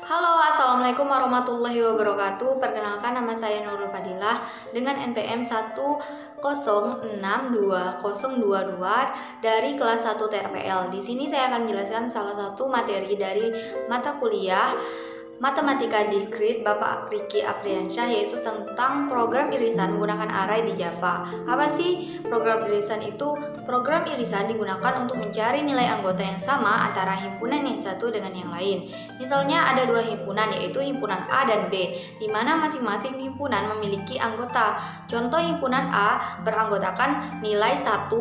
Halo, Assalamualaikum warahmatullahi wabarakatuh. Perkenalkan, nama saya Nurul Fadilah dengan NPM 1062022 dari kelas 1 TRPL. Di sini saya akan menjelaskan salah satu materi dari mata kuliah Matematika Diskrit Bapak Riki Apriansyah, yaitu tentang program irisan menggunakan array di Java. Apa sih program irisan itu? Program irisan digunakan untuk mencari nilai anggota yang sama antara himpunan yang satu dengan yang lain. Misalnya ada dua himpunan, yaitu himpunan A dan B, di mana masing-masing himpunan memiliki anggota. Contoh, himpunan A beranggotakan nilai 1,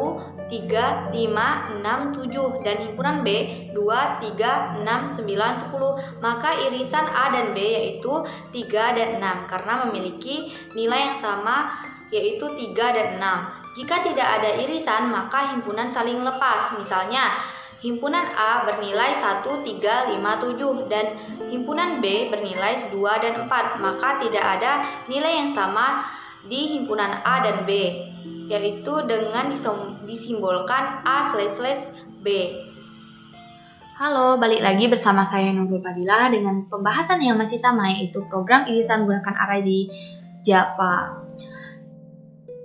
3, 5, 6, 7 dan himpunan B 2, 3, 6, 9, 10. Maka irisan A dan B yaitu 3 dan 6 karena memiliki nilai yang sama yaitu 3 dan 6. Jika tidak ada irisan maka himpunan saling lepas. Misalnya himpunan A bernilai 1, 3, 5, 7 dan himpunan B bernilai 2 dan 4. Maka tidak ada nilai yang sama di himpunan A dan B, yaitu dengan disimbolkan A/B. Halo, balik lagi bersama saya Nurul Fadilah dengan pembahasan yang masih sama, yaitu program irisan menggunakan array di Java.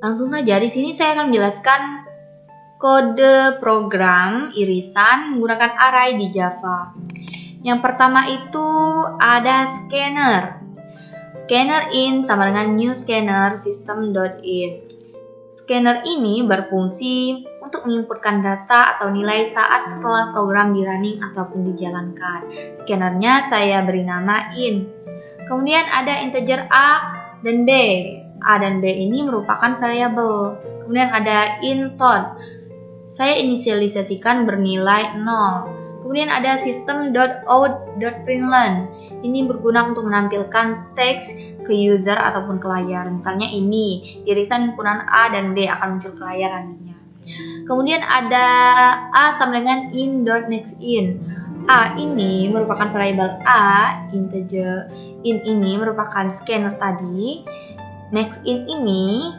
Langsung saja, di sini saya akan menjelaskan kode program irisan menggunakan array di Java. Yang pertama itu ada scanner. Scanner in sama dengan new scanner system.in. Scanner ini berfungsi untuk menginputkan data atau nilai saat setelah program di running ataupun dijalankan. Scannernya saya beri nama in. Kemudian ada integer A dan B. A dan B ini merupakan variabel. Kemudian ada int. Saya inisialisasikan bernilai 0. Kemudian ada system.out.println. Ini berguna untuk menampilkan teks ke user ataupun ke layar. Misalnya ini, irisan himpunan A dan B akan muncul ke layar nantinya. Kemudian ada A sama dengan in.nextIn. A ini merupakan variabel A, integer. In ini merupakan scanner tadi. NextIn ini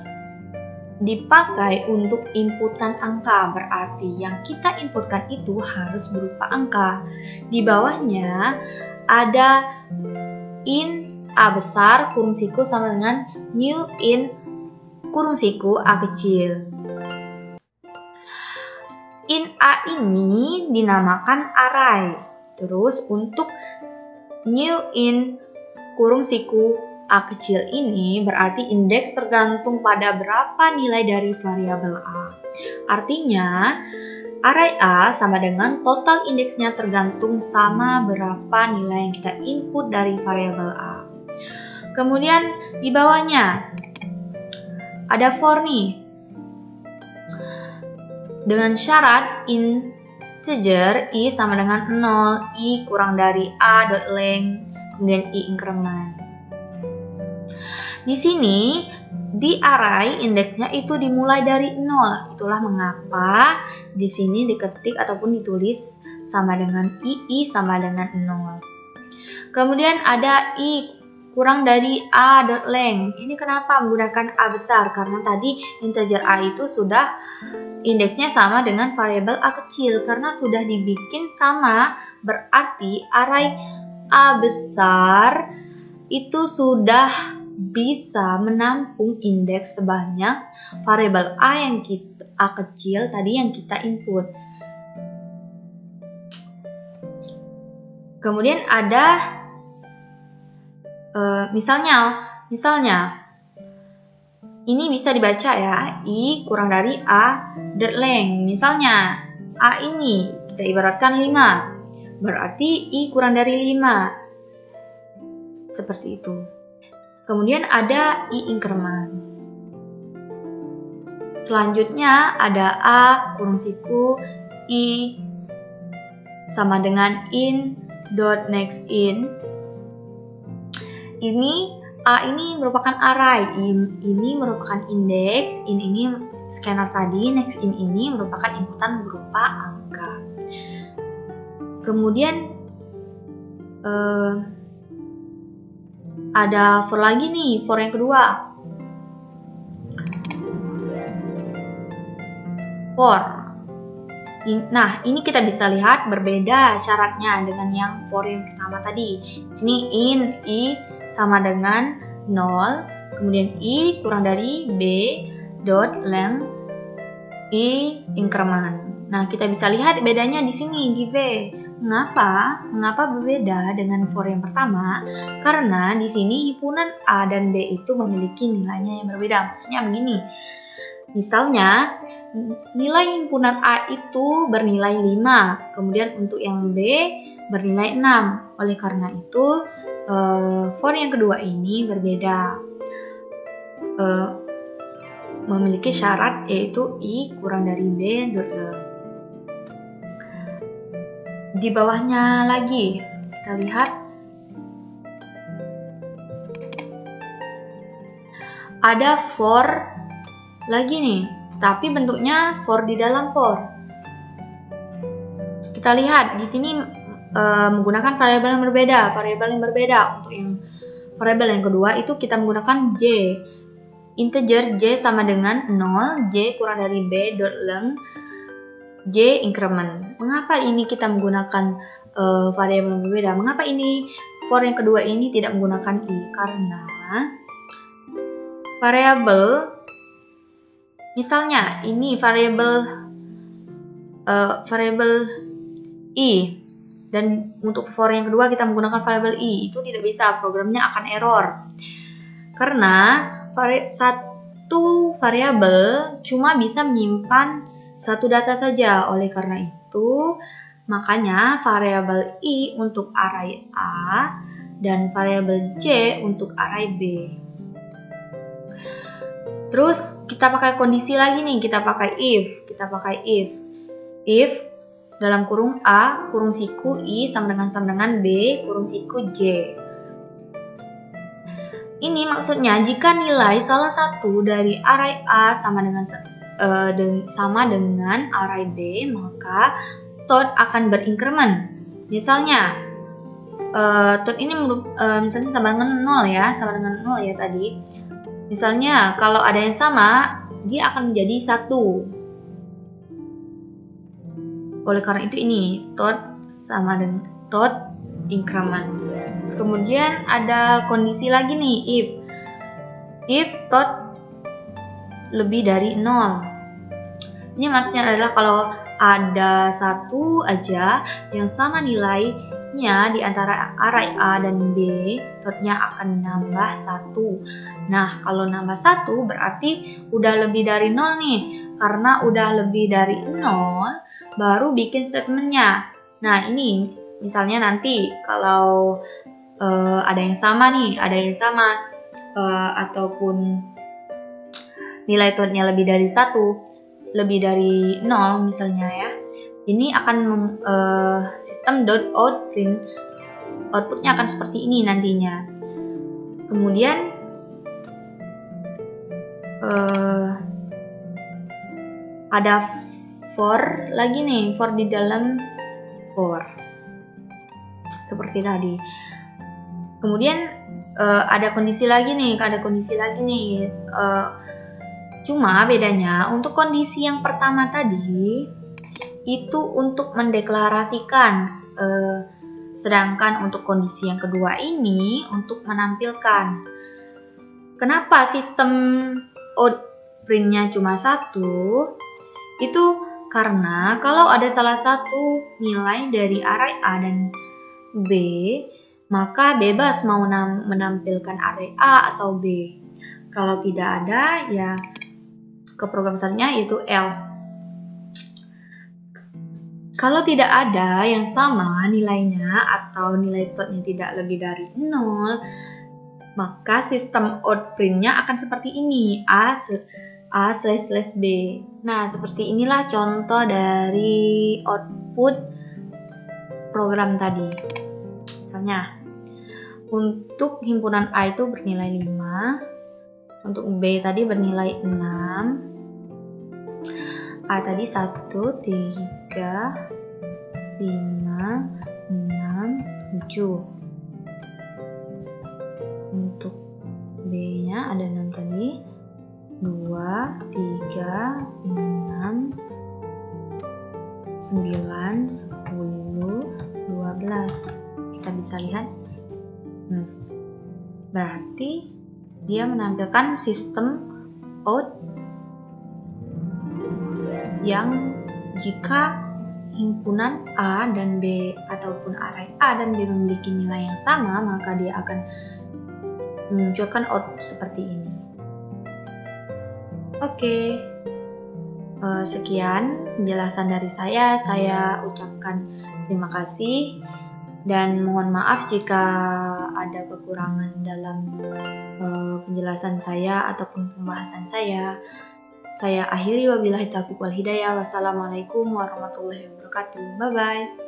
dipakai untuk inputan angka, berarti yang kita inputkan itu harus berupa angka. Di bawahnya ada in A besar kurung siku sama dengan new in kurung siku A kecil. In A ini dinamakan array. Terus untuk new in kurung siku A kecil ini berarti indeks tergantung pada berapa nilai dari variabel A. Artinya, array A sama dengan total indeksnya tergantung sama berapa nilai yang kita input dari variabel A. Kemudian di bawahnya ada for nih. Dengan syarat integer I sama dengan 0, I kurang dari A dot length, kemudian I increment. Di sini, di array indeksnya itu dimulai dari 0. Itulah mengapa di sini diketik ataupun ditulis sama dengan I sama dengan 0. Kemudian ada I kurang dari A dot length. Ini kenapa menggunakan A besar? Karena tadi integer A itu sudah indeksnya sama dengan variabel A kecil. Karena sudah dibikin sama, berarti array A besar itu sudah bisa menampung indeks sebanyak variabel A kecil tadi yang kita input. Kemudian ada misalnya ini bisa dibaca ya, I kurang dari A dot length. Misalnya A ini kita ibaratkan 5, berarti I kurang dari 5. Seperti itu. Kemudian ada I increment. Selanjutnya ada A kurung siku I sama dengan in.nextIn. Ini A ini merupakan array, ini merupakan indeks, in ini scanner tadi, nextIn ini merupakan inputan berupa angka. Kemudian ada for lagi nih, for yang kedua. For Nah, ini kita bisa lihat berbeda syaratnya dengan yang for yang pertama tadi. Di sini in I sama dengan 0, kemudian I kurang dari B dot length I increment. Nah, kita bisa lihat bedanya di sini di B. Mengapa? Mengapa berbeda dengan for yang pertama? Karena di sini himpunan A dan B itu memiliki nilainya yang berbeda. Maksudnya begini. Misalnya, nilai himpunan A itu bernilai 5, kemudian untuk yang B bernilai 6. Oleh karena itu, for yang kedua ini berbeda. Memiliki syarat yaitu I kurang dari B dot length. Di bawahnya lagi, kita lihat ada for lagi nih, tapi bentuknya for di dalam for. Kita lihat di sini menggunakan variabel yang berbeda. Untuk yang variabel yang kedua itu kita menggunakan J. Integer J sama dengan 0, J kurang dari B dot length J increment. Mengapa ini kita menggunakan variabel yang berbeda? Mengapa ini for yang kedua ini tidak menggunakan I? Karena variabel, misalnya ini variabel I, dan untuk for yang kedua kita menggunakan variabel I, itu tidak bisa, programnya akan error. Karena satu variabel cuma bisa menyimpan satu data saja. Oleh karena itu, makanya variabel I untuk array A dan variabel J untuk array B. Terus kita pakai kondisi lagi nih, kita pakai if dalam kurung A kurung siku I sama dengan B kurung siku J. Ini maksudnya jika nilai salah satu dari array A sama dengan array B, maka tot akan berincrement. Misalnya tot ini misalnya sama dengan 0 ya, tadi. Misalnya kalau ada yang sama, dia akan menjadi 1. Oleh karena itu ini tot sama dengan tot increment. Kemudian ada kondisi lagi nih, if tot lebih dari 0. Ini maksudnya adalah kalau ada satu aja yang sama nilainya di antara array A dan B, totnya akan nambah 1. Nah, kalau nambah 1 berarti udah lebih dari 0 nih. Karena udah lebih dari 0, baru bikin statementnya. Nah, ini misalnya nanti kalau ada yang sama ataupun nilai totnya lebih dari 1, lebih dari 0 misalnya ya, ini akan sistem .outprint, outputnya akan seperti ini nantinya. Kemudian ada for lagi nih, for di dalam for seperti tadi. Kemudian ada kondisi lagi nih, cuma bedanya untuk kondisi yang pertama tadi itu untuk mendeklarasikan, sedangkan untuk kondisi yang kedua ini untuk menampilkan. Kenapa sistem outprint-nya cuma 1? Itu karena kalau ada salah satu nilai dari array A dan B, maka bebas mau menampilkan array A atau B. Kalau tidak ada, ya ke program selanjutnya yaitu else. Kalau tidak ada yang sama nilainya atau nilai totnya tidak lebih dari 0, maka sistem outprint-nya akan seperti ini, A/B. Nah, seperti inilah contoh dari output program tadi. Misalnya, untuk himpunan A itu bernilai 5, untuk B tadi bernilai 6, A tadi 1, 3, 5, 6, 7. Untuk B-nya ada 6 tadi, 2, 3, 6, 9, 10, 12. Kita bisa lihat. Berarti dia menampilkan sistem OR yang jika himpunan A dan B ataupun array A dan B memiliki nilai yang sama, maka dia akan memunculkan output seperti ini. Oke, sekian penjelasan dari saya. Saya ucapkan terima kasih dan mohon maaf jika ada kekurangan dalam penjelasan saya ataupun pembahasan saya. Saya akhiri wabillahi taufiq wal hidayah. Wassalamualaikum warahmatullahi wabarakatuh. Bye bye.